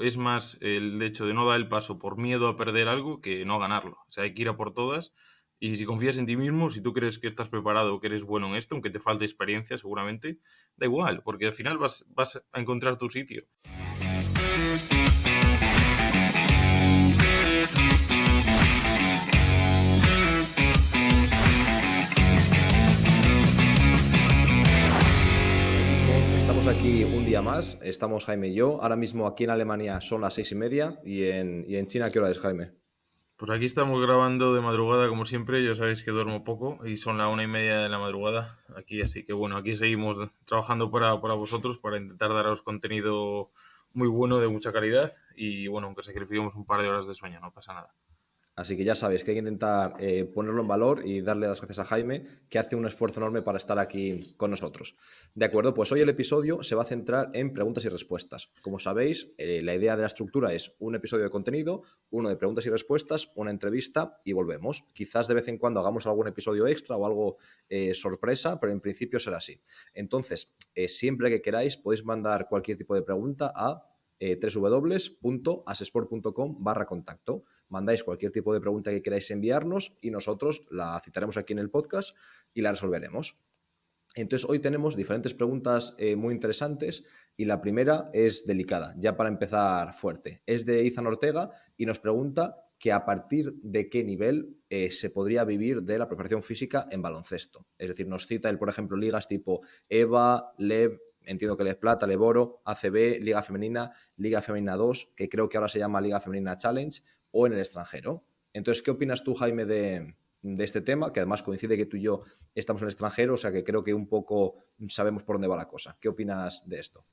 es más el hecho de no dar el paso por miedo a perder algo que no ganarlo. O sea, hay que ir a por todas. Y si confías en ti mismo, si tú crees que estás preparado, que eres bueno en esto, aunque te falte experiencia seguramente, da igual, porque al final vas a encontrar tu sitio. Estamos aquí un día más, estamos Jaime y yo. Ahora mismo aquí en Alemania son las 6:30 y en China, ¿qué hora es, Jaime? Pues aquí estamos grabando de madrugada, como siempre. Ya sabéis que duermo poco y son la 1:30 de la madrugada aquí. Así que bueno, aquí seguimos trabajando para vosotros, para intentar daros contenido muy bueno, de mucha calidad. Y bueno, aunque sacrifiquemos un par de horas de sueño, no pasa nada. Así que ya sabéis que hay que intentar ponerlo en valor y darle las gracias a Jaime, que hace un esfuerzo enorme para estar aquí con nosotros. De acuerdo, pues hoy el episodio se va a centrar en preguntas y respuestas. Como sabéis, la idea de la estructura es un episodio de contenido, uno de preguntas y respuestas, una entrevista y volvemos. Quizás de vez en cuando hagamos algún episodio extra o algo sorpresa, pero en principio será así. Entonces, siempre que queráis, podéis mandar cualquier tipo de pregunta a www.asesport.com/contacto. Mandáis cualquier tipo de pregunta que queráis enviarnos y nosotros la citaremos aquí en el podcast y la resolveremos. Entonces, hoy tenemos diferentes preguntas muy interesantes y la primera es delicada, ya para empezar fuerte. Es de Izan Ortega y nos pregunta que a partir de qué nivel se podría vivir de la preparación física en baloncesto. Es decir, nos cita él, por ejemplo, ligas tipo EVA, LEV, entiendo que LEV Plata, LEV Oro, ACB, Liga Femenina 2, que creo que ahora se llama Liga Femenina Challenge, o en el extranjero. Entonces, ¿qué opinas tú, Jaime, de este tema? Que además coincide que tú y yo estamos en el extranjero, o sea que creo que un poco sabemos por dónde va la cosa. ¿Qué opinas de esto?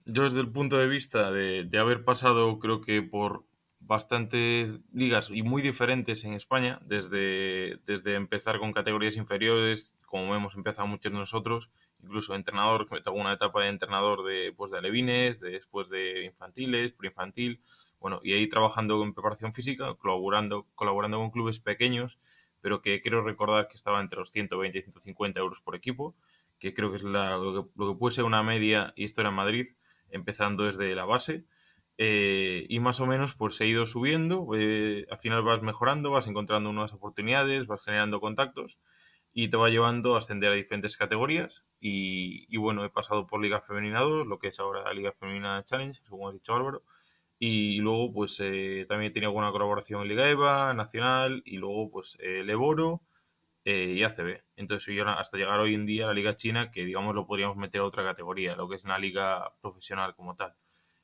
Yo desde el punto de vista de haber pasado, creo que por bastantes ligas y muy diferentes en España, desde empezar con categorías inferiores, como hemos empezado muchos de nosotros, incluso entrenador, que me tocó una etapa de entrenador de alevines, después de infantiles, preinfantil, bueno, y ahí trabajando en preparación física, colaborando con clubes pequeños, pero que quiero recordar que estaba entre los 120 y 150 euros por equipo, que creo que es lo que puede ser una media, y esto era en Madrid, empezando desde la base. Y más o menos pues he ido subiendo, al final vas mejorando, vas encontrando nuevas oportunidades, vas generando contactos y te va llevando a ascender a diferentes categorías. Y bueno, he pasado por Liga Femenina 2, lo que es ahora Liga Femenina Challenge, según ha dicho Álvaro. Y luego pues también he tenido alguna colaboración en Liga EVA, Nacional y luego pues Leboro y ACB. Entonces, hasta llegar hoy en día a la Liga China, que digamos lo podríamos meter a otra categoría, lo que es una liga profesional como tal.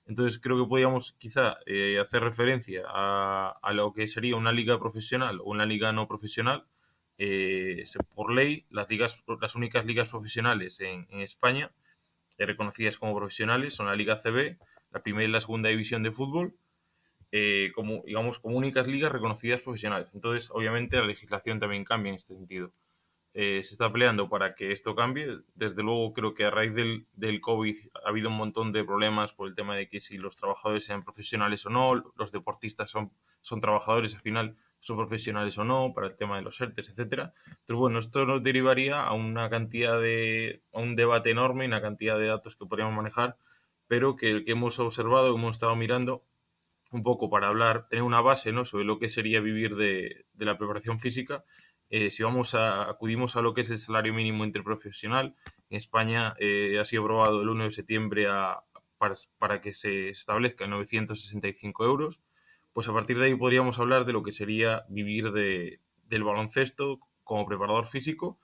Entonces, creo que podríamos quizá hacer referencia a lo que sería una liga profesional o una liga no profesional. Por ley, las únicas ligas profesionales en España reconocidas como profesionales son la Liga CB, la primera y la segunda división de fútbol, como, digamos, como únicas ligas reconocidas profesionales. Entonces, obviamente, la legislación también cambia en este sentido. Se está peleando para que esto cambie. Desde luego, creo que a raíz del COVID ha habido un montón de problemas por el tema de que si los trabajadores sean profesionales o no, los deportistas son trabajadores, al final son profesionales o no, para el tema de los ERTES, etcétera. Entonces, bueno, esto nos derivaría a a un debate enorme y una cantidad de datos que podríamos manejar, pero que hemos observado, hemos estado mirando un poco para hablar, tener una base, ¿no?, sobre lo que sería vivir de la preparación física. Si acudimos a lo que es el salario mínimo interprofesional, en España ha sido aprobado el 1 de septiembre para que se establezca en 965 euros. Pues a partir de ahí podríamos hablar de lo que sería vivir del baloncesto como preparador físico,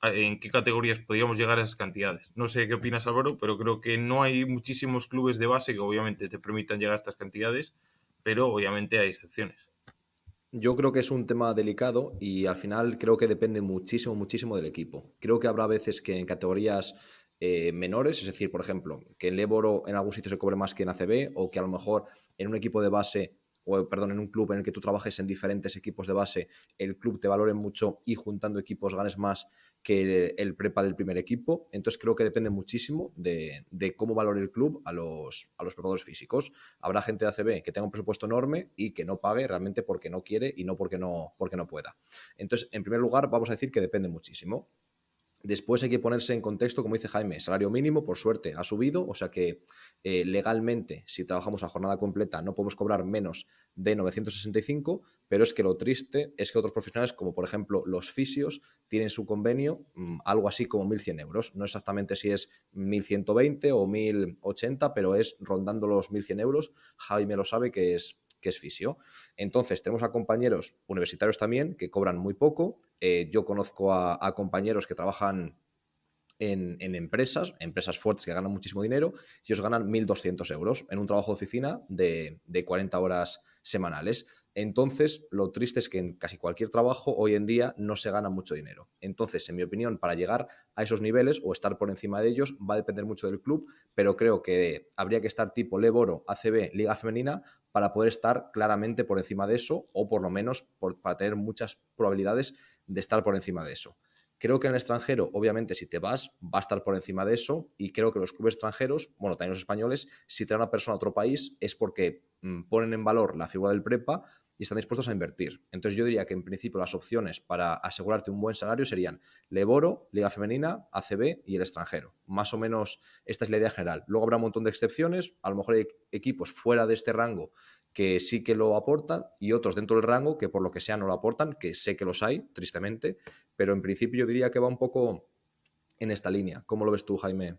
en qué categorías podríamos llegar a esas cantidades. No sé qué opinas, Álvaro, pero creo que no hay muchísimos clubes de base que obviamente te permitan llegar a estas cantidades, pero obviamente hay excepciones. Yo creo que es un tema delicado y al final creo que depende muchísimo, muchísimo del equipo. Creo que habrá veces que en categorías menores, es decir, por ejemplo, que en Leboro en algún sitio se cobre más que en ACB o que a lo mejor en un equipo de base o, perdón, en un club en el que tú trabajes en diferentes equipos de base, el club te valore mucho y juntando equipos ganes más que el prepa del primer equipo. Entonces creo que depende muchísimo de cómo valore el club a los preparadores físicos. Habrá gente de ACB que tenga un presupuesto enorme y que no pague realmente porque no quiere y no porque no pueda. Entonces, en primer lugar, vamos a decir que depende muchísimo. Después hay que ponerse en contexto, como dice Jaime, salario mínimo, por suerte, ha subido, o sea que legalmente, si trabajamos a jornada completa, no podemos cobrar menos de 965, pero es que lo triste es que otros profesionales, como por ejemplo los fisios, tienen su convenio algo así como 1.100 euros. No exactamente si es 1.120 o 1.080, pero es rondando los 1.100 euros. Jaime lo sabe que es fisio. Entonces, tenemos a compañeros universitarios también que cobran muy poco. Yo conozco a compañeros que trabajan en empresas fuertes que ganan muchísimo dinero, y ellos ganan 1.200 euros en un trabajo de oficina de 40 horas semanales. Entonces, lo triste es que en casi cualquier trabajo hoy en día no se gana mucho dinero. Entonces, en mi opinión, para llegar a esos niveles o estar por encima de ellos va a depender mucho del club, pero creo que habría que estar tipo Leboro, ACB, Liga Femenina, para poder estar claramente por encima de eso, o por lo menos para tener muchas probabilidades de estar por encima de eso. Creo que en el extranjero, obviamente, si te vas, va a estar por encima de eso, y creo que los clubes extranjeros, bueno, también los españoles, si traen a una persona a otro país es porque ponen en valor la figura del prepa y están dispuestos a invertir. Entonces yo diría que en principio las opciones para asegurarte un buen salario serían Leboro, Liga Femenina, ACB y el extranjero. Más o menos esta es la idea general. Luego habrá un montón de excepciones, a lo mejor hay equipos fuera de este rango que sí que lo aportan y otros dentro del rango que por lo que sea no lo aportan, que sé que los hay, tristemente, pero en principio yo diría que va un poco en esta línea. ¿Cómo lo ves tú, Jaime?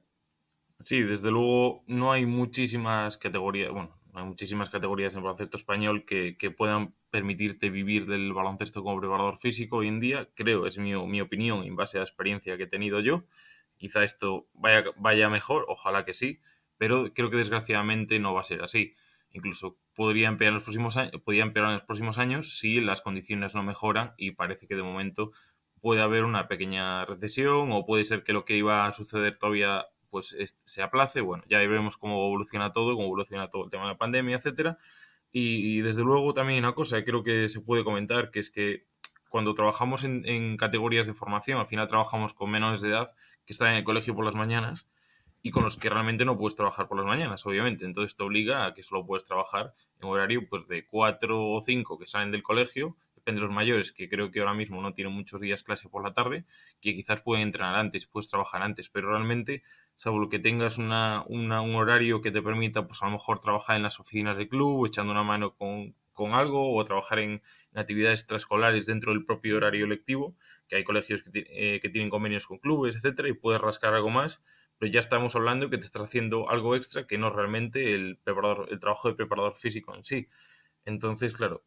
Sí, desde luego no hay muchísimas categorías, bueno, no hay muchísimas categorías en el baloncesto español que puedan permitirte vivir del baloncesto como preparador físico hoy en día. Creo, es mi opinión en base a la experiencia que he tenido yo. Quizá esto vaya mejor, ojalá que sí, pero creo que desgraciadamente no va a ser así. Incluso podría empeorar en los próximos años si las condiciones no mejoran, y parece que de momento puede haber una pequeña recesión, o puede ser que lo que iba a suceder todavía pues se aplace. Bueno, ya veremos cómo evoluciona todo el tema de la pandemia, etcétera. Y desde luego también una cosa que creo que se puede comentar, que es que cuando trabajamos en categorías de formación, al final trabajamos con menores de edad que están en el colegio por las mañanas y con los que realmente no puedes trabajar por las mañanas, obviamente. Entonces te obliga a que solo puedes trabajar en horario pues de 4 o 5 que salen del colegio. Depende de los mayores, que creo que ahora mismo no tienen muchos días clase por la tarde, que quizás pueden entrenar antes, puedes trabajar antes, pero realmente, salvo que tengas un horario que te permita, pues a lo mejor trabajar en las oficinas del club, echando una mano con algo, o trabajar en actividades extraescolares dentro del propio horario lectivo, que hay colegios que tienen convenios con clubes, etcétera, y puedes rascar algo más, pero ya estamos hablando que te estás haciendo algo extra que no realmente el trabajo de preparador físico en sí. Entonces, claro,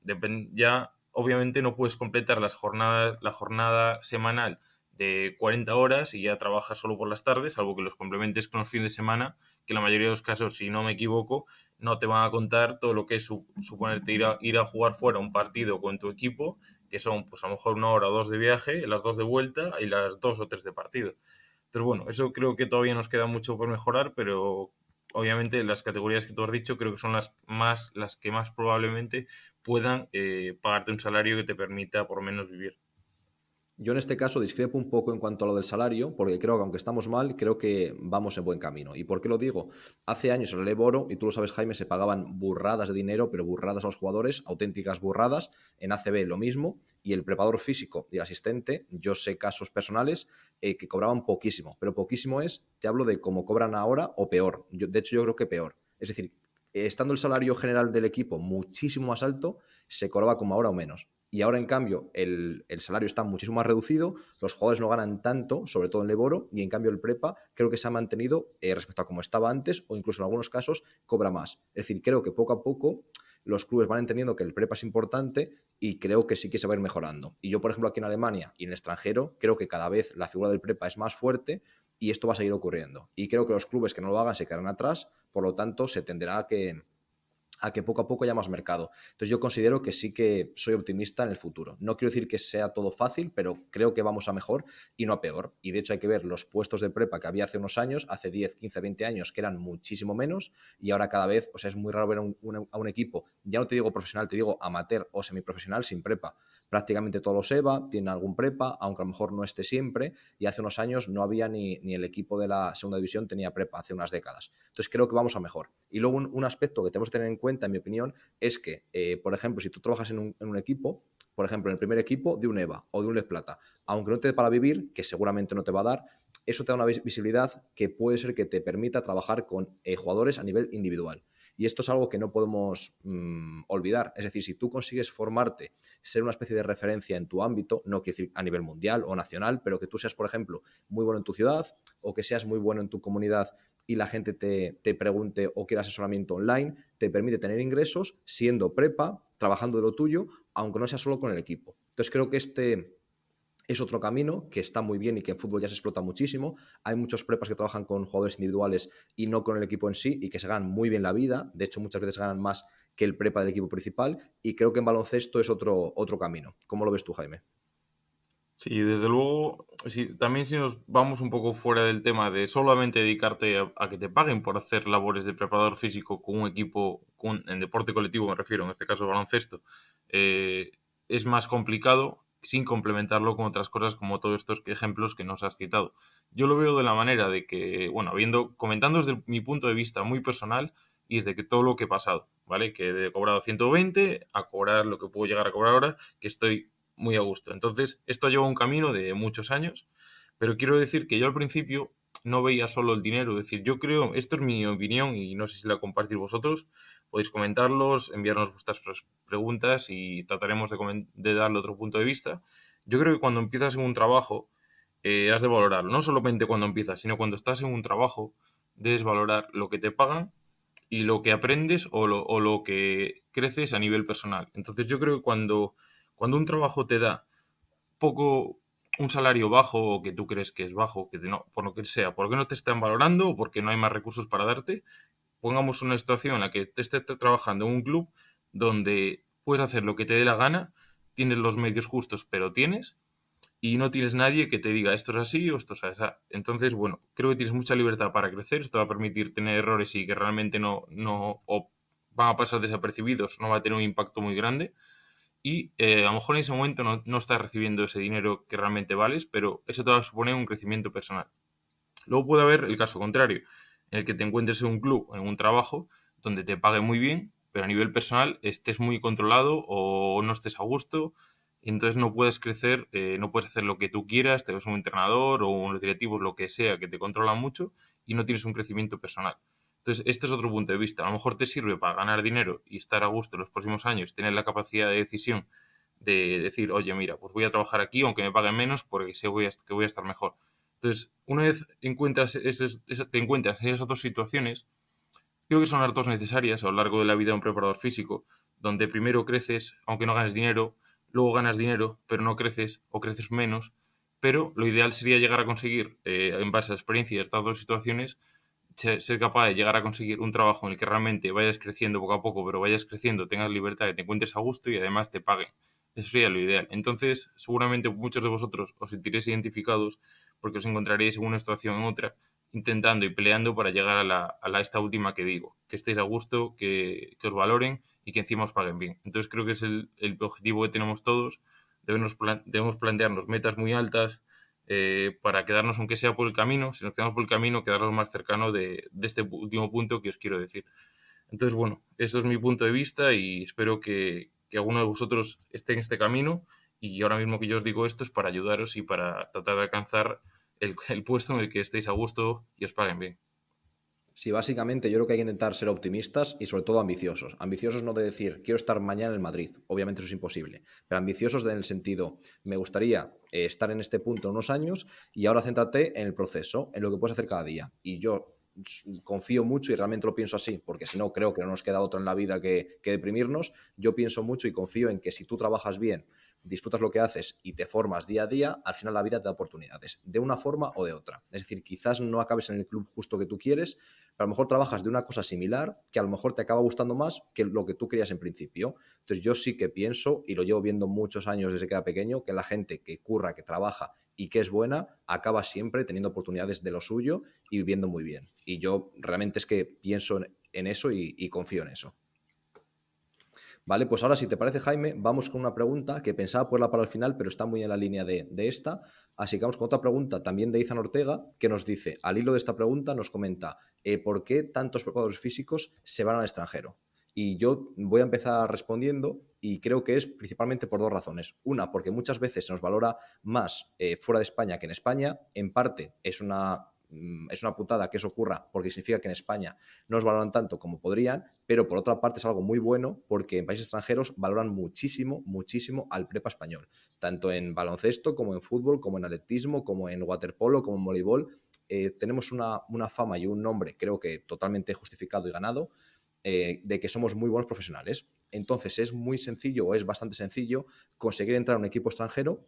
ya obviamente no puedes completar la jornada semanal de 40 horas y ya trabajas solo por las tardes, salvo que los complementes con los fines de semana, que en la mayoría de los casos, si no me equivoco, no te van a contar todo lo que es suponerte ir a jugar fuera un partido con tu equipo, que son pues a lo mejor 1 hora o 2 de viaje, las 2 de vuelta y las 2 o 3 de partido. Entonces, bueno, eso creo que todavía nos queda mucho por mejorar, pero obviamente las categorías que tú has dicho creo que son las que más probablemente puedan pagarte un salario que te permita por lo menos vivir. Yo en este caso discrepo un poco en cuanto a lo del salario, porque creo que aunque estamos mal, creo que vamos en buen camino. ¿Y por qué lo digo? Hace años en el Eboro, y tú lo sabes, Jaime, se pagaban burradas de dinero, pero burradas a los jugadores, auténticas burradas. En ACB lo mismo, y el preparador físico y el asistente, yo sé casos personales que cobraban poquísimo, pero poquísimo te hablo de cómo cobran ahora o peor. De hecho, yo creo que peor. Es decir, estando el salario general del equipo muchísimo más alto, se cobraba como ahora o menos. Y ahora, en cambio, el salario está muchísimo más reducido, los jugadores no ganan tanto, sobre todo en Leboro, y en cambio el Prepa creo que se ha mantenido respecto a como estaba antes, o incluso en algunos casos cobra más. Es decir, creo que poco a poco los clubes van entendiendo que el Prepa es importante, y creo que sí que se va a ir mejorando. Y yo, por ejemplo, aquí en Alemania y en el extranjero, creo que cada vez la figura del Prepa es más fuerte, y esto va a seguir ocurriendo. Y creo que los clubes que no lo hagan se quedarán atrás, por lo tanto, se tenderá a que poco a poco haya más mercado. Entonces yo considero que sí que soy optimista en el futuro. No quiero decir que sea todo fácil, pero creo que vamos a mejor y no a peor. Y de hecho hay que ver los puestos de prepa que había hace unos años, hace 10, 15, 20 años, que eran muchísimo menos, y ahora cada vez, o sea, es muy raro ver a un equipo, ya no te digo profesional, te digo amateur o semiprofesional sin prepa. Prácticamente todos los EVA tienen algún prepa, aunque a lo mejor no esté siempre, y hace unos años no había ni el equipo de la segunda división tenía prepa, hace unas décadas. Entonces creo que vamos a mejor. Y luego un aspecto que tenemos que tener en cuenta, en mi opinión, es que, por ejemplo, si tú trabajas en un equipo, por ejemplo, en el primer equipo de un EVA o de un Les Plata, aunque no te dé para vivir, que seguramente no te va a dar, eso te da una visibilidad que puede ser que te permita trabajar con jugadores a nivel individual. Y esto es algo que no podemos olvidar. Es decir, si tú consigues formarte, ser una especie de referencia en tu ámbito, no quiero decir a nivel mundial o nacional, pero que tú seas, por ejemplo, muy bueno en tu ciudad o que seas muy bueno en tu comunidad y la gente te pregunte o quiera asesoramiento online, te permite tener ingresos siendo prepa, trabajando de lo tuyo, aunque no sea solo con el equipo. Entonces creo que este es otro camino que está muy bien y que en fútbol ya se explota muchísimo. Hay muchos prepas que trabajan con jugadores individuales y no con el equipo en sí y que se ganan muy bien la vida. De hecho, muchas veces ganan más que el prepa del equipo principal y creo que en baloncesto es otro camino. ¿Cómo lo ves tú, Jaime? Sí, desde luego, sí, también si nos vamos un poco fuera del tema de solamente dedicarte a que te paguen por hacer labores de preparador físico con un equipo, en deporte colectivo me refiero, en este caso baloncesto, eh, es más complicado sin complementarlo con otras cosas como todos estos ejemplos que nos has citado. Yo lo veo de la manera de que, bueno, comentando desde mi punto de vista muy personal y desde que todo lo que he pasado, ¿vale? Que he cobrado 120 a cobrar lo que puedo llegar a cobrar ahora, que estoy muy a gusto. Entonces, esto lleva un camino de muchos años, pero quiero decir que yo al principio no veía solo el dinero. Es decir, yo creo, esto es mi opinión y no sé si la compartís vosotros, podéis comentarlos, enviarnos vuestras preguntas y trataremos de darle otro punto de vista. Yo creo que cuando empiezas en un trabajo, has de valorarlo, no solamente cuando empiezas, sino cuando estás en un trabajo, debes valorar lo que te pagan y lo que aprendes o lo que creces a nivel personal. Entonces yo creo que cuando un trabajo te da poco, un salario bajo o que tú crees que es bajo, que no, por lo que sea, porque no te están valorando o porque no hay más recursos para darte, pongamos una situación en la que te estés trabajando en un club donde puedes hacer lo que te dé la gana, tienes los medios justos, pero tienes, y no tienes nadie que te diga esto es así o esto es así. Entonces, bueno, creo que tienes mucha libertad para crecer, esto va a permitir tener errores y que realmente no o van a pasar desapercibidos, no va a tener un impacto muy grande y a lo mejor en ese momento no estás recibiendo ese dinero que realmente vales, pero eso te va a suponer un crecimiento personal. Luego puede haber el caso contrario, en el que te encuentres en un club, en un trabajo, donde te pague muy bien, pero a nivel personal estés muy controlado o no estés a gusto, y entonces no puedes crecer, no puedes hacer lo que tú quieras, te ves un entrenador o unos directivos, lo que sea, que te controlan mucho y no tienes un crecimiento personal. Entonces, este es otro punto de vista. A lo mejor te sirve para ganar dinero y estar a gusto en los próximos años, tener la capacidad de decisión de decir, oye, mira, pues voy a trabajar aquí aunque me paguen menos porque sé que voy a estar mejor. Entonces, una vez te encuentras en esas dos situaciones, creo que son las dos necesarias a lo largo de la vida de un preparador físico, donde primero creces, aunque no ganes dinero, luego ganas dinero, pero no creces o creces menos, pero lo ideal sería llegar a conseguir, en base a la experiencia de estas dos situaciones, ser capaz de llegar a conseguir un trabajo en el que realmente vayas creciendo poco a poco, pero vayas creciendo, tengas libertad, que te encuentres a gusto y además te paguen. Eso sería lo ideal. Entonces, seguramente muchos de vosotros os sentiréis identificados porque os encontraréis en una situación o en otra intentando y peleando para llegar a esta última que digo, que estéis a gusto, que os valoren y que encima os paguen bien. Entonces creo que es el objetivo que tenemos todos. Debemos plantearnos metas muy altas para quedarnos, aunque sea por el camino, si nos quedamos por el camino, quedarnos más cercano de este último punto que os quiero decir. Entonces, bueno, eso es mi punto de vista y espero que alguno de vosotros esté en este camino y ahora mismo que yo os digo esto es para ayudaros y para tratar de alcanzar el puesto en el que estéis a gusto y os paguen bien. Sí, básicamente yo creo que hay que intentar ser optimistas y sobre todo ambiciosos. Ambiciosos no de decir, quiero estar mañana en Madrid, obviamente eso es imposible, pero ambiciosos en el sentido, me gustaría estar en este punto en unos años y ahora céntrate en el proceso, en lo que puedes hacer cada día. Y yo confío mucho y realmente lo pienso así, porque si no creo que no nos queda otra en la vida que deprimirnos. Yo pienso mucho y confío en que si tú trabajas bien, disfrutas lo que haces y te formas día a día, al final la vida te da oportunidades, de una forma o de otra. Es decir, quizás no acabes en el club justo que tú quieres, pero a lo mejor trabajas de una cosa similar que a lo mejor te acaba gustando más que lo que tú querías en principio. Entonces yo sí que pienso, y lo llevo viendo muchos años desde que era pequeño, que la gente que curra, que trabaja y que es buena, acaba siempre teniendo oportunidades de lo suyo y viviendo muy bien. Y yo realmente es que pienso en eso y confío en eso. Vale, pues ahora si te parece, Jaime, vamos con una pregunta que pensaba ponerla para el final, pero está muy en la línea de esta. Así que vamos con otra pregunta también de Izan Ortega, que nos dice, al hilo de esta pregunta, nos comenta, ¿por qué tantos preparadores físicos se van al extranjero? Y yo voy a empezar respondiendo y creo que es principalmente por dos razones. Una, porque muchas veces se nos valora más fuera de España que en España. En parte es una putada que eso ocurra porque significa que en España no nos valoran tanto como podrían, pero por otra parte es algo muy bueno porque en países extranjeros valoran muchísimo, muchísimo al prepa español, tanto en baloncesto como en fútbol, como en atletismo, como en waterpolo, como en voleibol. Tenemos una fama y un nombre, creo que totalmente justificado y ganado, de que somos muy buenos profesionales. Entonces es muy sencillo o es bastante sencillo conseguir entrar a un equipo extranjero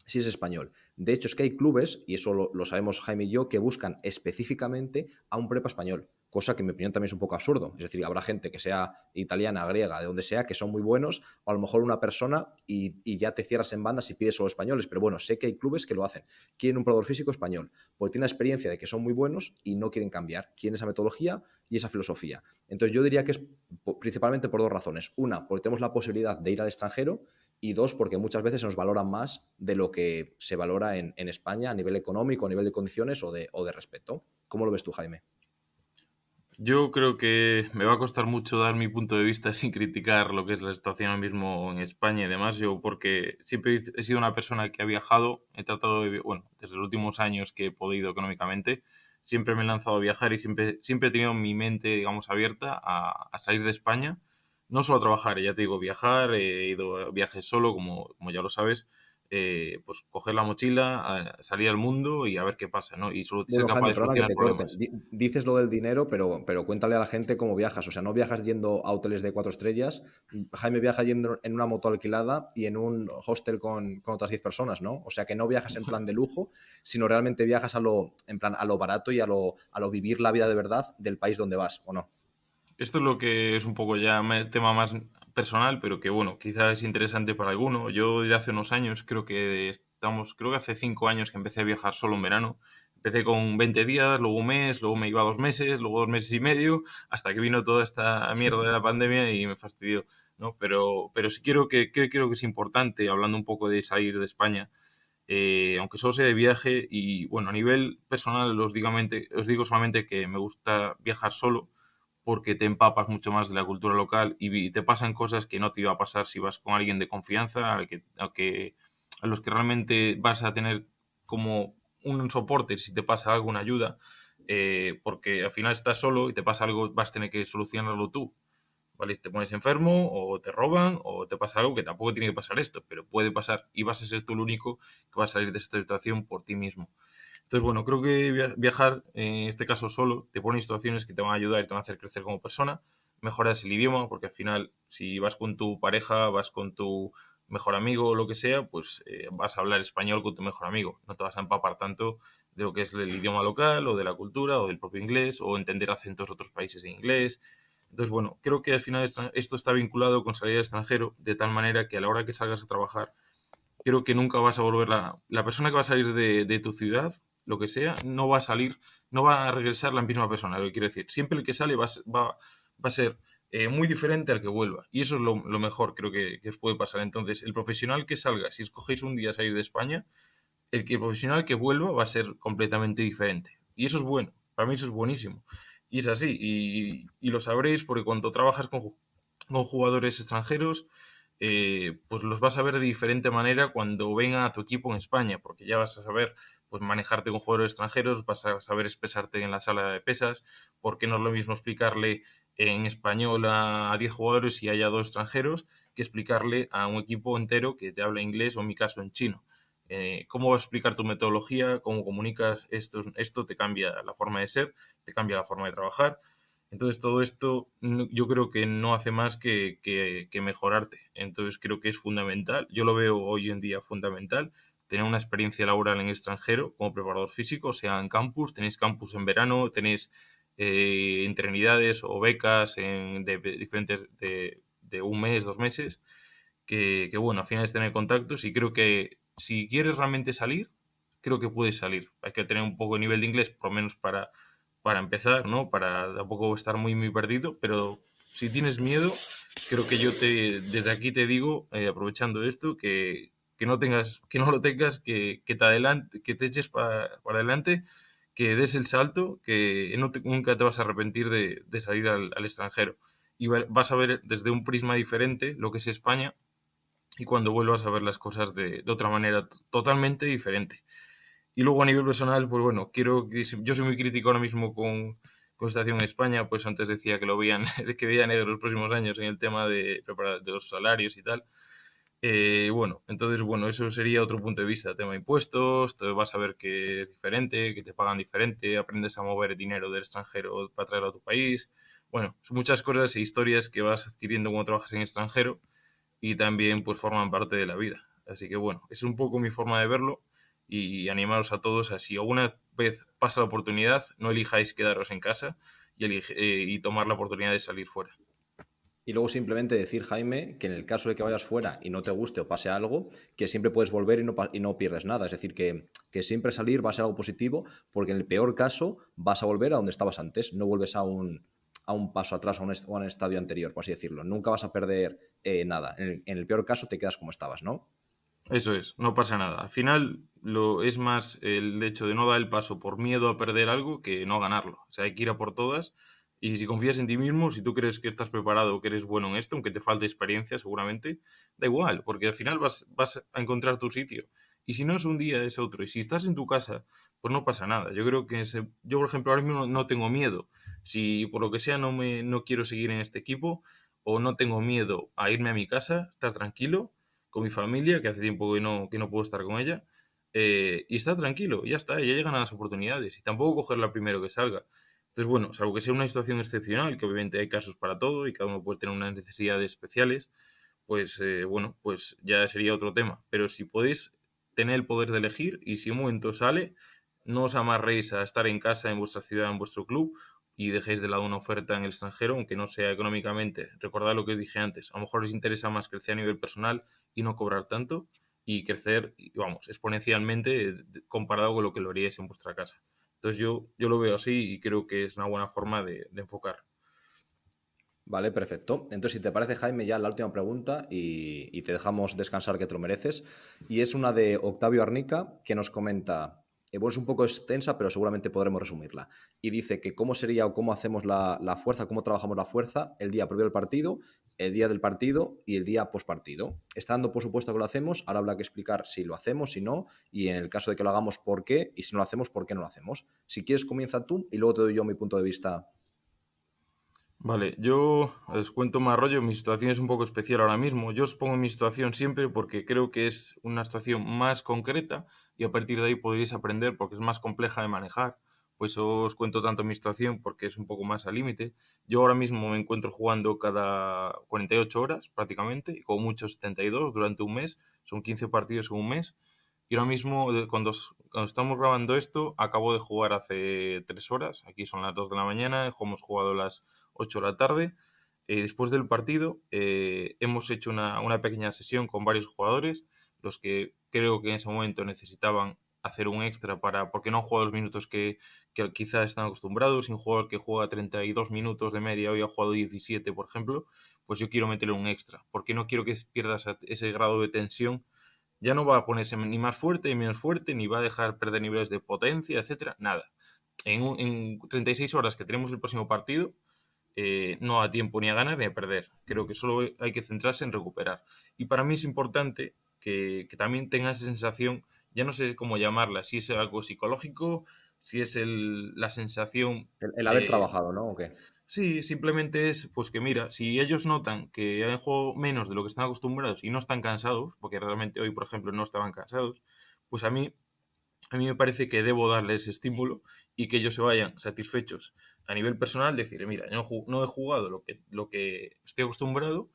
si es español. De hecho, es que hay clubes, y eso lo sabemos Jaime y yo, que buscan específicamente a un prepa español, cosa que en mi opinión también es un poco absurdo. Es decir, habrá gente que sea italiana, griega, de donde sea, que son muy buenos, o a lo mejor una persona y ya te cierras en bandas y pides solo españoles. Pero bueno, sé que hay clubes que lo hacen. Quieren un probador físico español, porque tienen la experiencia de que son muy buenos y no quieren cambiar. Quieren esa metodología y esa filosofía. Entonces yo diría que es principalmente por dos razones. Una, porque tenemos la posibilidad de ir al extranjero, y dos, porque muchas veces se nos valora más de lo que se valora en España a nivel económico, a nivel de condiciones o de respeto. ¿Cómo lo ves tú, Jaime? Yo creo que me va a costar mucho dar mi punto de vista sin criticar lo que es la situación ahora mismo en España y demás. Yo, porque siempre he sido una persona que ha viajado, he tratado de, bueno, desde los últimos años que he podido económicamente, siempre me he lanzado a viajar y siempre he tenido mi mente, digamos, abierta a salir de España. No solo a trabajar, ya te digo, viajar, he ido a viajes solo, como ya lo sabes, pues coger la mochila, salir al mundo y a ver qué pasa, ¿no? Y ser Bueno, capaz Jaime, de perdona que solucionar te corte. problemas. Dices lo del dinero, pero cuéntale a la gente cómo viajas. O sea, no viajas yendo a hoteles de 4 estrellas. Jaime viaja yendo en una moto alquilada y en un hostel con otras 10 personas, ¿no? O sea, que no viajas en plan de lujo, sino realmente viajas en plan, a lo barato y a lo vivir la vida de verdad del país donde vas, ¿o no? Esto es lo que es un poco ya tema más personal, pero que bueno, quizás es interesante para alguno. Yo desde hace unos años, creo que hace 5 años que empecé a viajar solo en verano. Empecé con 20 días, luego un mes, luego me iba 2 meses, luego 2 meses y medio, hasta que vino toda esta mierda de la pandemia y me fastidió, ¿no? Pero sí creo que es importante, hablando un poco de salir de España, aunque solo sea de viaje, y bueno, a nivel personal os digo solamente que me gusta viajar solo porque te empapas mucho más de la cultura local y te pasan cosas que no te iba a pasar si vas con alguien de confianza, a los que realmente vas a tener como un soporte si te pasa algo, una ayuda, porque al final estás solo y te pasa algo, vas a tener que solucionarlo tú. ¿Vale? Te pones enfermo o te roban o te pasa algo que tampoco tiene que pasar esto, pero puede pasar y vas a ser tú el único que va a salir de esta situación por ti mismo. Entonces, bueno, creo que viajar, en este caso solo, te pone en situaciones que te van a ayudar y te van a hacer crecer como persona. Mejoras el idioma, porque al final, si vas con tu pareja, vas con tu mejor amigo o lo que sea, pues vas a hablar español con tu mejor amigo. No te vas a empapar tanto de lo que es el idioma local o de la cultura o del propio inglés o entender acentos de otros países en inglés. Entonces, bueno, creo que al final esto está vinculado con salir al extranjero, de tal manera que a la hora que salgas a trabajar, creo que nunca vas a volver la persona que va a salir de tu ciudad, lo que sea, no va a salir, no va a regresar la misma persona, lo que quiero decir. Siempre el que sale va a ser muy diferente al que vuelva. Y eso es lo mejor, creo que os puede pasar. Entonces, el profesional que salga, si escogéis un día salir de España, el profesional que vuelva va a ser completamente diferente. Y eso es bueno, para mí eso es buenísimo. Y es así, y lo sabréis porque cuando trabajas con jugadores extranjeros, pues los vas a ver de diferente manera cuando vengan a tu equipo en España, porque ya vas a saber pues manejarte con jugadores extranjeros, vas a saber expresarte en la sala de pesas, porque no es lo mismo explicarle en español a 10 jugadores y haya dos extranjeros que explicarle a un equipo entero que te habla inglés o en mi caso en chino. Cómo vas a explicar tu metodología, cómo comunicas esto te cambia la forma de ser, te cambia la forma de trabajar. Entonces todo esto yo creo que no hace más que mejorarte. Entonces creo que es fundamental, yo lo veo hoy en día fundamental, tener una experiencia laboral en el extranjero como preparador físico, sea en campus, tenéis campus en verano, tenéis internidades o becas diferentes de un mes, 2 meses, bueno, al final es tener contactos y creo que si quieres realmente salir, creo que puedes salir. Hay que tener un poco de nivel de inglés, por lo menos para empezar, ¿no? Para tampoco estar muy perdido, pero si tienes miedo, creo que desde aquí te digo, aprovechando esto, que no lo tengas, que te eches para adelante, que des el salto, que nunca te vas a arrepentir de salir al extranjero. y vas a ver desde un prisma diferente lo que es España y cuando vuelvas a ver las cosas de otra manera totalmente diferente. Y luego a nivel personal, pues bueno, yo soy muy crítico ahora mismo con la situación en España, pues antes decía que lo veían, que veía negro los próximos años en el tema de los salarios y tal. Bueno, entonces, bueno, eso sería otro punto de vista, tema de impuestos, te vas a ver que es diferente, que te pagan diferente, aprendes a mover dinero del extranjero para traerlo a tu país. Bueno, son muchas cosas e historias que vas adquiriendo cuando trabajas en extranjero y también pues forman parte de la vida. Así que bueno, es un poco mi forma de verlo y animaros a todos a si alguna vez pasa la oportunidad, no elijáis quedaros en casa y tomar la oportunidad de salir fuera. Y luego simplemente decir, Jaime, que en el caso de que vayas fuera y no te guste o pase algo, que siempre puedes volver y no pierdes nada. Es decir, que siempre salir va a ser algo positivo, porque en el peor caso vas a volver a donde estabas antes, no vuelves a un paso atrás, o a un estadio anterior, por así decirlo. Nunca vas a perder nada. En el peor caso te quedas como estabas, ¿no? Eso es, no pasa nada. Al final es más el hecho de no dar el paso por miedo a perder algo que no ganarlo. O sea, hay que ir a por todas y si confías en ti mismo, si tú crees que estás preparado o que eres bueno en esto, aunque te falte experiencia seguramente, da igual, porque al final vas a encontrar tu sitio. Y si no es un día, es otro. Y si estás en tu casa, pues no pasa nada. Yo creo que yo, por ejemplo, ahora mismo no tengo miedo. Si por lo que sea no quiero seguir en este equipo o no tengo miedo a irme a mi casa, estar tranquilo con mi familia, que hace tiempo que no puedo estar con ella, y estar tranquilo, ya está, ya llegan a las oportunidades, y tampoco cogerla primero que salga. Entonces, bueno, salvo que sea una situación excepcional, que obviamente hay casos para todo y cada uno puede tener unas necesidades especiales, pues bueno, pues ya sería otro tema. Pero si podéis tener el poder de elegir y si un momento sale, no os amarréis a estar en casa, en vuestra ciudad, en vuestro club y dejéis de lado una oferta en el extranjero, aunque no sea económicamente. Recordad lo que os dije antes, a lo mejor os interesa más crecer a nivel personal y no cobrar tanto y crecer, vamos, exponencialmente comparado con lo que lo haríais en vuestra casa. Entonces yo lo veo así y creo que es una buena forma de enfocar. Vale, perfecto. Entonces, si te parece, Jaime, ya la última pregunta y te dejamos descansar, que te lo mereces. Y es una de Octavio Arnica, que nos comenta, bueno, es un poco extensa, pero seguramente podremos resumirla. Y dice que cómo sería o cómo hacemos la fuerza, cómo trabajamos la fuerza el día previo al partido, el día del partido y el día post partido. Estando, por supuesto, que lo hacemos, ahora habrá que explicar si lo hacemos, si no, y en el caso de que lo hagamos, por qué, y si no lo hacemos, por qué no lo hacemos. Si quieres, comienza tú y luego te doy yo mi punto de vista. Vale, yo os cuento más rollo, mi situación es un poco especial ahora mismo. Yo os pongo en mi situación siempre porque creo que es una situación más concreta y a partir de ahí podréis aprender porque es más compleja de manejar. Pues os cuento tanto mi situación porque es un poco más al límite. Yo ahora mismo me encuentro jugando cada 48 horas prácticamente y con muchos 72 durante un mes. Son 15 partidos en un mes. Y ahora mismo, cuando estamos grabando esto, acabo de jugar hace 3 horas. Aquí son las 2 de la mañana, hemos jugado las 8 de la tarde. Después del partido hemos hecho una pequeña sesión con varios jugadores, los que creo que en ese momento necesitaban hacer un extra porque no han jugado los minutos que quizás están acostumbrados. Si un jugador que juega 32 minutos de media hoy ha jugado 17, por ejemplo, pues yo quiero meterle un extra, porque no quiero que pierdas ese grado de tensión. Ya no va a ponerse ni más fuerte ni menos fuerte, ni va a dejar perder niveles de potencia, etcétera, nada. En 36 horas que tenemos el próximo partido, no da tiempo ni a ganar ni a perder. Creo que solo hay que centrarse en recuperar. Y para mí es importante que también tenga esa sensación, ya no sé cómo llamarla, si es algo psicológico, si es la sensación. El haber trabajado, ¿no? ¿O qué? Sí, simplemente es pues que mira, si ellos notan que han jugado menos de lo que están acostumbrados y no están cansados, porque realmente hoy, por ejemplo, no estaban cansados, pues a mí me parece que debo darles ese estímulo y que ellos se vayan satisfechos a nivel personal, decir, mira, yo no he jugado lo que estoy acostumbrado,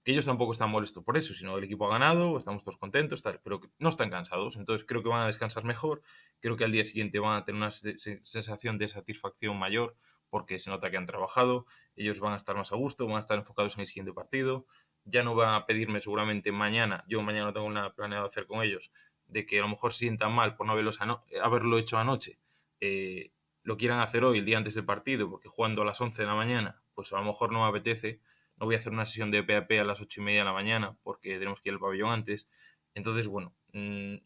que ellos tampoco están molestos por eso, sino el equipo ha ganado, estamos todos contentos, tal, pero que no están cansados, entonces creo que van a descansar mejor, creo que al día siguiente van a tener una sensación de satisfacción mayor porque se nota que han trabajado, ellos van a estar más a gusto, van a estar enfocados en el siguiente partido, ya no van a pedirme seguramente mañana, yo mañana no tengo nada planeado hacer con ellos, de que a lo mejor se sientan mal por no haberlo hecho anoche, eh, lo quieran hacer hoy, el día antes del partido, porque jugando a las 11 de la mañana, pues a lo mejor no me apetece, no voy a hacer una sesión de PAP a las 8:30 de la mañana, porque tenemos que ir al pabellón antes. Entonces, bueno,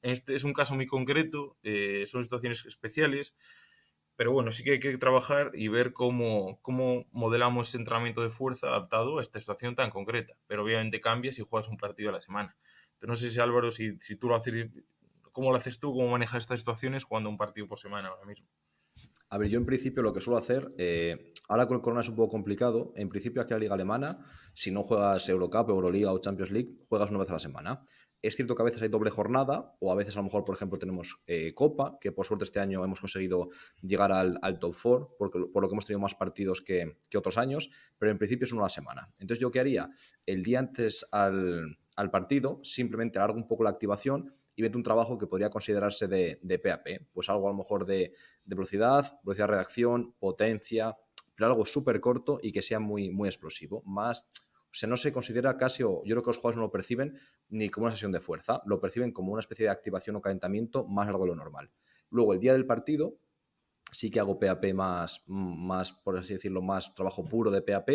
este es un caso muy concreto, son situaciones especiales, Pero bueno, sí que hay que trabajar y ver cómo modelamos ese entrenamiento de fuerza adaptado a esta situación tan concreta. Pero obviamente cambia si juegas un partido a la semana. Pero no sé si Álvaro, si tú lo haces, ¿cómo lo haces tú? ¿Cómo manejas estas situaciones jugando un partido por semana ahora mismo? A ver, yo en principio lo que suelo hacer, ahora con el Corona es un poco complicado. En principio, aquí en la Liga Alemana, si no juegas Eurocup, Euroliga o Champions League, juegas una vez a la semana. Es cierto que a veces hay doble jornada, o a veces a lo mejor, por ejemplo, tenemos Copa, que por suerte este año hemos conseguido llegar al top 4, por lo que hemos tenido más partidos que otros años, pero en principio es una a la semana. Entonces, ¿yo qué haría? El día antes al partido, simplemente alargo un poco la activación y meto un trabajo que podría considerarse de PAP, pues algo a lo mejor de velocidad de reacción, potencia, pero algo súper corto y que sea muy, muy explosivo. Más, o sea, no se considera casi, o yo creo que los jugadores no lo perciben ni como una sesión de fuerza, lo perciben como una especie de activación o calentamiento más largo de lo normal. Luego, el día del partido, sí que hago PAP más, por así decirlo, más trabajo puro de PAP,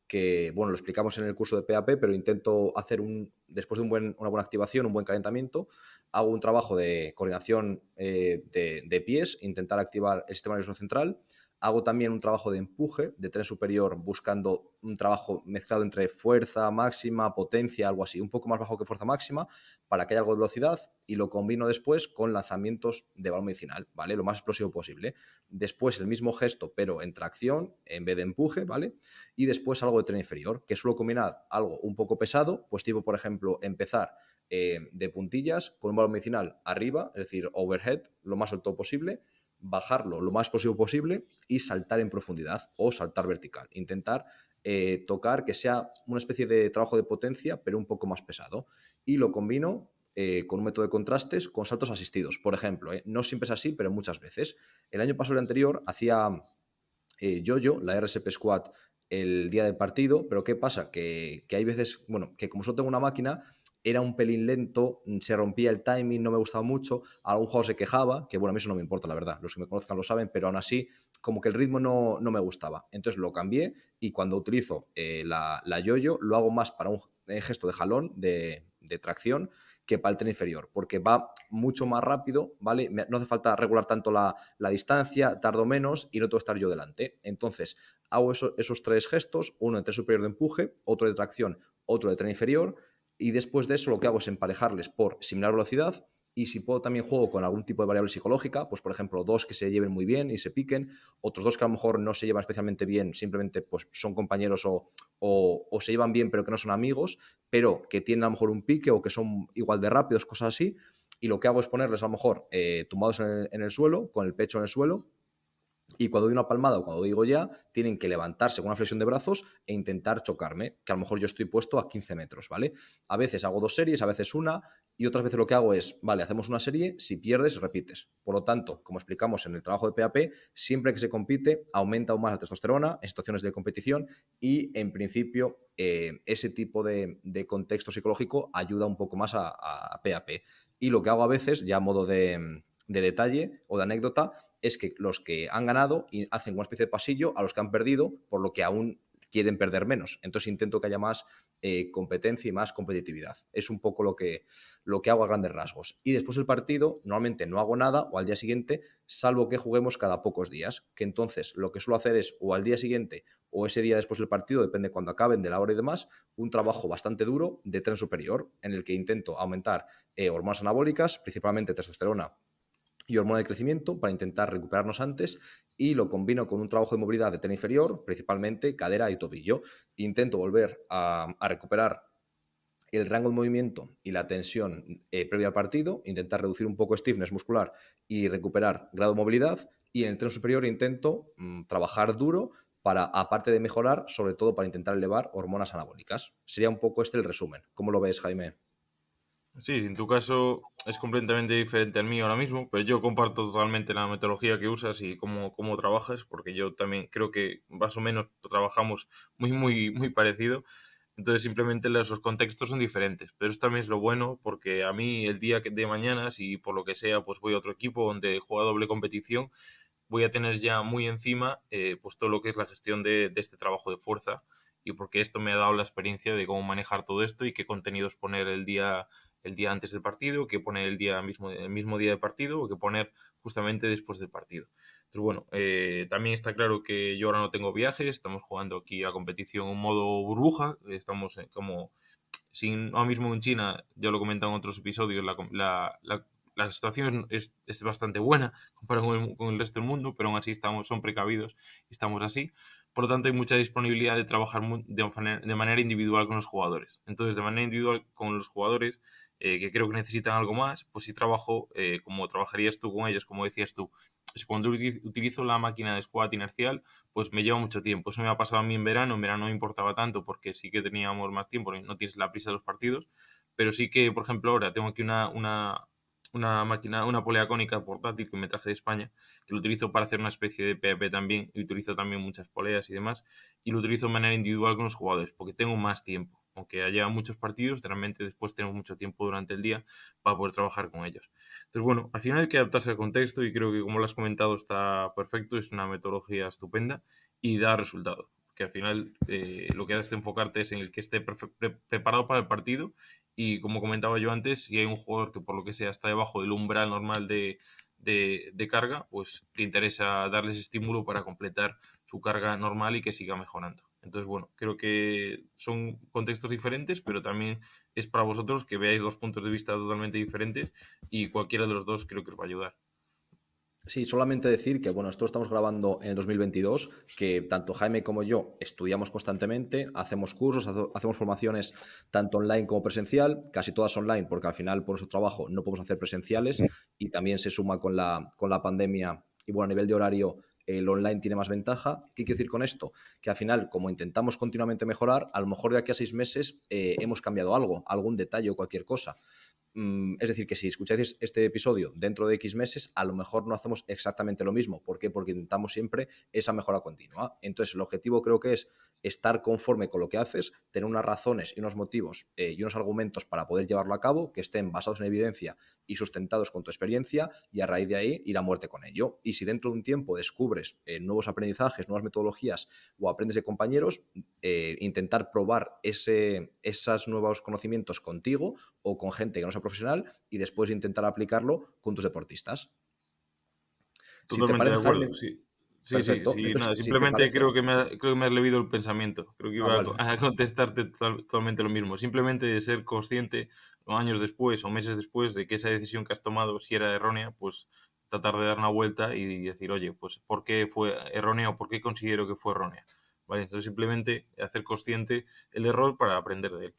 que, bueno, lo explicamos en el curso de PAP, pero intento hacer después de una buena activación, un buen calentamiento, hago un trabajo de coordinación de pies, intentar activar el sistema nervioso central, hago también un trabajo de empuje, de tren superior, buscando un trabajo mezclado entre fuerza máxima, potencia, algo así, un poco más bajo que fuerza máxima, para que haya algo de velocidad, y lo combino después con lanzamientos de balón medicinal, ¿vale? Lo más explosivo posible. Después el mismo gesto, pero en tracción, en vez de empuje, ¿vale? Y después algo de tren inferior, que suelo combinar algo un poco pesado, pues tipo, por ejemplo, empezar de puntillas con un balón medicinal arriba, es decir, overhead, lo más alto posible, bajarlo lo más explosivo posible y saltar en profundidad o saltar vertical. Intentar tocar que sea una especie de trabajo de potencia, pero un poco más pesado. Y lo combino con un método de contrastes con saltos asistidos. Por ejemplo, no siempre es así, pero muchas veces. El año pasado, el anterior, hacía yo-yo, la RSP Squad, el día del partido, pero ¿qué pasa? Que hay veces, bueno, que como solo tengo una máquina, era un pelín lento, se rompía el timing, no me gustaba mucho, algún jugador se quejaba, que bueno, a mí eso no me importa, la verdad, los que me conozcan lo saben, pero aún así, como que el ritmo no me gustaba. Entonces lo cambié y cuando utilizo la yo-yo, lo hago más para un gesto de jalón, de tracción, que para el tren inferior, porque va mucho más rápido, ¿vale? No hace falta regular tanto la distancia, tardo menos y no tengo que estar yo delante. Entonces, hago esos tres gestos, uno de tren superior de empuje, otro de tracción, otro de tren inferior, y después de eso lo que hago es emparejarles por similar velocidad, y si puedo también juego con algún tipo de variable psicológica, pues por ejemplo dos que se lleven muy bien y se piquen, otros dos que a lo mejor no se llevan especialmente bien, simplemente pues son compañeros o se llevan bien pero que no son amigos, pero que tienen a lo mejor un pique o que son igual de rápidos, cosas así, y lo que hago es ponerles a lo mejor tumbados en el suelo, con el pecho en el suelo, y cuando doy una palmada o cuando digo ya, tienen que levantarse con una flexión de brazos e intentar chocarme, que a lo mejor yo estoy puesto a 15 metros, ¿vale? A veces hago dos series, a veces una, y otras veces lo que hago es, vale, hacemos una serie, si pierdes, repites. Por lo tanto, como explicamos en el trabajo de PAP, siempre que se compite, aumenta aún más la testosterona en situaciones de competición y, en principio, ese tipo de contexto psicológico ayuda un poco más a PAP. Y lo que hago a veces, ya a modo de detalle o de anécdota, es que los que han ganado hacen una especie de pasillo a los que han perdido, por lo que aún quieren perder menos. Entonces intento que haya más competencia y más competitividad. Es un poco lo que hago a grandes rasgos. Y después del partido, normalmente no hago nada o al día siguiente, salvo que juguemos cada pocos días. Que entonces lo que suelo hacer es o al día siguiente o ese día después del partido, depende cuando acaben, de la hora y demás, un trabajo bastante duro de tren superior en el que intento aumentar hormonas anabólicas, principalmente testosterona y hormona de crecimiento para intentar recuperarnos antes, y lo combino con un trabajo de movilidad de tren inferior, principalmente cadera y tobillo. Intento volver a recuperar el rango de movimiento y la tensión previa al partido, intentar reducir un poco stiffness muscular y recuperar grado de movilidad, y en el tren superior intento trabajar duro para, aparte de mejorar, sobre todo para intentar elevar hormonas anabólicas. Sería un poco este el resumen. ¿Cómo lo ves, Jaime? Sí, en tu caso es completamente diferente al mío ahora mismo, pero yo comparto totalmente la metodología que usas y cómo trabajas, porque yo también creo que más o menos trabajamos muy parecido. Entonces simplemente los contextos son diferentes, pero esto también es lo bueno porque a mí el día de mañana, si por lo que sea, pues voy a otro equipo donde juega doble competición, voy a tener ya muy encima pues todo lo que es la gestión de este trabajo de fuerza, y porque esto me ha dado la experiencia de cómo manejar todo esto y qué contenidos poner el día antes del partido, qué poner el mismo día de partido o qué poner justamente después del partido. Entonces, bueno, también está claro que yo ahora no tengo viajes, estamos jugando aquí a competición en modo burbuja, estamos como sin, ahora mismo en China, ya lo he comentado en otros episodios, la situación es bastante buena comparado con el resto del mundo, pero aún así son precavidos y estamos así. Por lo tanto, hay mucha disponibilidad de trabajar de manera individual con los jugadores. Entonces, de manera individual con los jugadores, que creo que necesitan algo más, pues sí trabajo como trabajarías tú con ellos, como decías tú. Es cuando utilizo la máquina de squat inercial, pues me lleva mucho tiempo. Eso me ha pasado a mí en verano no me importaba tanto porque sí que teníamos más tiempo, no tienes la prisa de los partidos, pero sí que, por ejemplo, ahora tengo aquí una máquina, una polea cónica portátil que me traje de España, que lo utilizo para hacer una especie de PvP también, y utilizo también muchas poleas y demás, y lo utilizo de manera individual con los jugadores, porque tengo más tiempo. Aunque haya muchos partidos, realmente después tengo mucho tiempo durante el día para poder trabajar con ellos. Entonces, bueno, al final hay que adaptarse al contexto y creo que, como lo has comentado, está perfecto, es una metodología estupenda y da resultado. Que al final lo que hace es enfocarte es en el que esté preparado para el partido y, como comentaba yo antes, si hay un jugador que por lo que sea está debajo del umbral normal de carga, pues te interesa darles estímulo para completar su carga normal y que siga mejorando. Entonces, bueno, creo que son contextos diferentes, pero también es para vosotros que veáis dos puntos de vista totalmente diferentes y cualquiera de los dos creo que os va a ayudar. Sí, solamente decir que, bueno, esto lo estamos grabando en el 2022, que tanto Jaime como yo estudiamos constantemente, hacemos cursos, hacemos formaciones tanto online como presencial, casi todas online, porque al final por nuestro trabajo no podemos hacer presenciales y también se suma con la pandemia y, bueno, a nivel de horario el online tiene más ventaja. ¿Qué quiero decir con esto? Que al final, como intentamos continuamente mejorar, a lo mejor de aquí a 6 meses hemos cambiado algo, algún detalle o cualquier cosa. Es decir, que si escucháis este episodio dentro de X meses, a lo mejor no hacemos exactamente lo mismo. ¿Por qué? Porque intentamos siempre esa mejora continua. Entonces, el objetivo creo que es estar conforme con lo que haces, tener unas razones y unos motivos y unos argumentos para poder llevarlo a cabo, que estén basados en evidencia y sustentados con tu experiencia, y a raíz de ahí ir a muerte con ello. Y si dentro de un tiempo descubres nuevos aprendizajes, nuevas metodologías o aprendes de compañeros, intentar probar esos nuevos conocimientos contigo o con gente que no sea profesional y después intentar aplicarlo con tus deportistas. Si te Totalmente de parece, acuerdo, Jaime, sí. Sí, sí, perfecto. sí, Entonces, nada, si te simplemente parece, creo que me has leído el pensamiento. Creo que iba vale. a contestarte totalmente lo mismo. Simplemente de ser consciente años después o meses después de que esa decisión que has tomado, si era errónea, pues tratar de dar una vuelta y decir, oye, pues ¿por qué fue errónea o por qué considero que fue errónea? ¿Vale? Entonces, simplemente hacer consciente el error para aprender de él.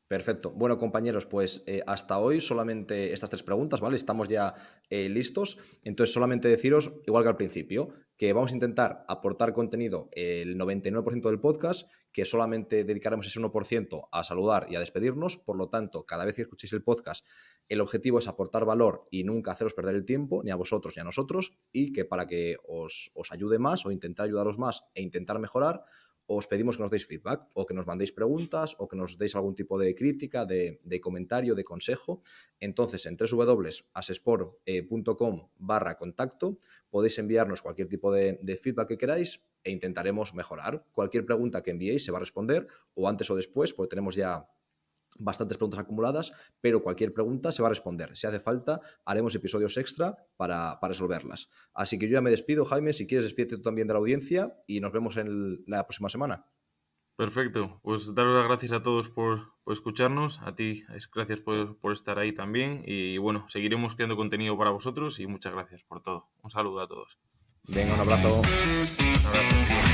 Perfecto. Bueno, compañeros, pues hasta hoy solamente estas 3 preguntas, ¿vale? Estamos ya listos. Entonces, solamente deciros, igual que al principio, que vamos a intentar aportar contenido el 99% del podcast, que solamente dedicaremos ese 1% a saludar y a despedirnos. Por lo tanto, cada vez que escuchéis el podcast, el objetivo es aportar valor y nunca haceros perder el tiempo, ni a vosotros ni a nosotros, y que para que os ayude más o intentar ayudaros más e intentar mejorar, os pedimos que nos deis feedback o que nos mandéis preguntas o que nos deis algún tipo de crítica, de comentario, de consejo. Entonces, en www.asesport.com/contacto podéis enviarnos cualquier tipo de feedback que queráis e intentaremos mejorar. Cualquier pregunta que enviéis se va a responder o antes o después, porque tenemos ya bastantes preguntas acumuladas, pero cualquier pregunta se va a responder. Si hace falta, haremos episodios extra para resolverlas. Así que yo ya me despido, Jaime. Si quieres, despídete tú también de la audiencia y nos vemos en la próxima semana. Perfecto, pues daros las gracias a todos por escucharnos, a ti gracias por estar ahí también y bueno, seguiremos creando contenido para vosotros y muchas gracias por todo. Un saludo a todos. Venga, un abrazo. Un abrazo.